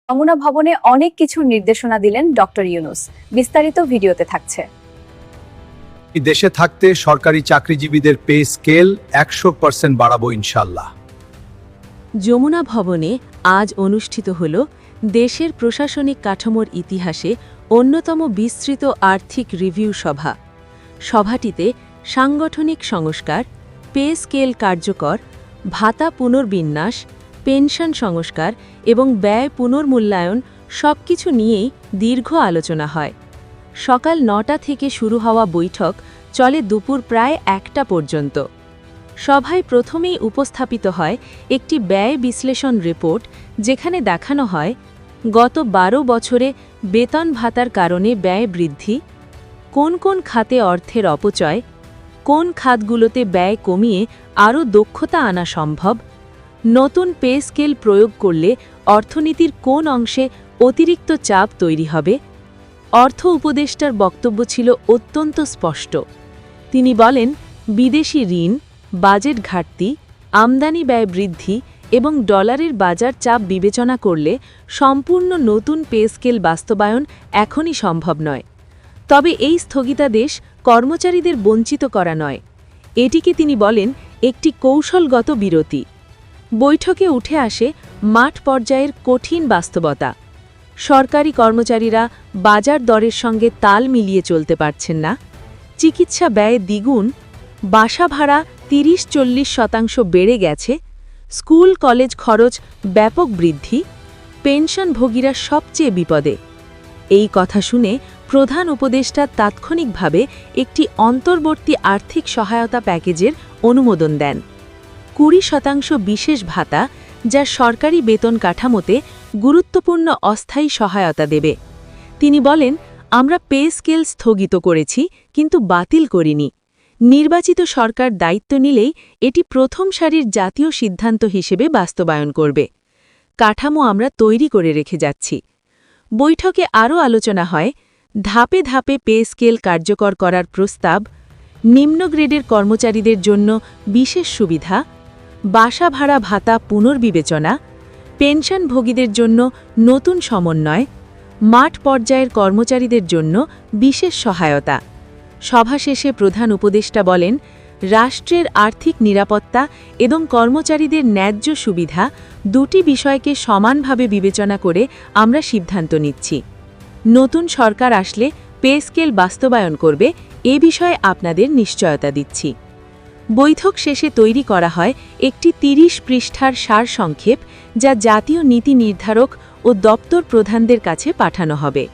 যমুনা ভবনে অনেক কিছুর নির্দেশনা দিলেন ডক্টর ইউনূস। বিস্তারিত ভিডিওতে থাকছে। দেশে থাকতে সরকারি চাকরিজীবীদের পে স্কেল 100% বাড়াবো ইনশাল্লাহ। যমুনা ভবনে আজ অনুষ্ঠিত হল দেশের প্রশাসনিক কাঠামোর ইতিহাসে অন্যতম বিস্তৃত আর্থিক রিভিউ সভা। সভাটিতে সাংগঠনিক সংস্কার, পে স্কেল কার্যকর, ভাতা পুনর্বিন্যাস, পেনশন সংস্কার এবং ব্যয় পুনর্মূল্যায়ন সবকিছু নিয়েই দীর্ঘ আলোচনা হয়। সকাল ৯টা থেকে শুরু হওয়া বৈঠক চলে দুপুর প্রায় ১টা পর্যন্ত। সভায় প্রথমেই উপস্থাপিত হয় একটি ব্যয় বিশ্লেষণ রিপোর্ট, যেখানে দেখানো হয় গত ১২ বছরে বেতন ভাতার কারণে ব্যয় বৃদ্ধি, কোন কোন খাতে অর্থের অপচয়, কোন খাতগুলোতে ব্যয় কমিয়ে আরও দক্ষতা আনা সম্ভব, নতুন পে স্কেল প্রয়োগ করলে অর্থনীতির কোন অংশে অতিরিক্ত চাপ তৈরি হবে। অর্থ উপদেষ্টার বক্তব্য ছিল অত্যন্ত স্পষ্ট। তিনি বলেন, বিদেশি ঋণ, বাজেট ঘাটতি, আমদানি ব্যয় বৃদ্ধি এবং ডলারের বাজার চাপ বিবেচনা করলে সম্পূর্ণ নতুন পে স্কেল বাস্তবায়ন এখনই সম্ভব নয়। তবে এই স্থগিতাদেশ কর্মচারীদের বঞ্চিত করা নয়, এটিকে তিনি বলেন একটি কৌশলগত বিরতি। বৈঠকে উঠে আসে মাঠ পর্যায়ের কঠিন বাস্তবতা। সরকারি কর্মচারীরা বাজার দরের সঙ্গে তাল মিলিয়ে চলতে পারছেন না, চিকিৎসা ব্যয় দ্বিগুণ, বাসা ভাড়া ৩০-৪০% বেড়ে গেছে, স্কুল কলেজ খরচ ব্যাপক বৃদ্ধি, পেনশনভোগীরা সবচেয়ে বিপদে। এই কথা শুনে প্রধান উপদেষ্টা তাৎক্ষণিকভাবে একটি অন্তর্বর্তী আর্থিক সহায়তা প্যাকেজের অনুমোদন দেন। ২০% বিশেষ ভাতা, যা সরকারি বেতন কাঠামোতে গুরুত্বপূর্ণ অস্থায়ী সহায়তা দেবে। তিনি বলেন, আমরা পে স্কেল স্থগিত করেছি কিন্তু বাতিল করিনি। নির্বাচিত সরকার দায়িত্ব নিলেই এটি প্রথম সারির জাতীয় সিদ্ধান্ত হিসেবে বাস্তবায়ন করবে। কাঠামো আমরা তৈরি করে রেখে যাচ্ছি। বৈঠকে আরও আলোচনা হয় ধাপে ধাপে পে স্কেল কার্যকর করার প্রস্তাব, নিম্ন গ্রেডের কর্মচারীদের জন্য বিশেষ সুবিধা, বাসা ভাড়া ভাতা পুনর্বিবেচনা, পেনশনভোগীদের জন্য নতুন সমন্বয়, মাঠ পর্যায়ের কর্মচারীদের জন্য বিশেষ সহায়তা। সভা শেষে প্রধান উপদেষ্টা বলেন, রাষ্ট্রের আর্থিক নিরাপত্তা এবং কর্মচারীদের ন্যায্য সুবিধা দুটি বিষয়কে সমানভাবে বিবেচনা করে আমরা সিদ্ধান্ত নিচ্ছি। নতুন সরকার আসলে পে স্কেল বাস্তবায়ন করবে, এ বিষয়ে আপনাদের নিশ্চয়তা দিচ্ছি। বৈঠক শেষে তৈরি করা হয় একটি ৩০ পৃষ্ঠার সারসংক্ষেপ, যা জাতীয় নীতি নির্ধারক ও দপ্তর প্রধানদের কাছে পাঠানো হবে।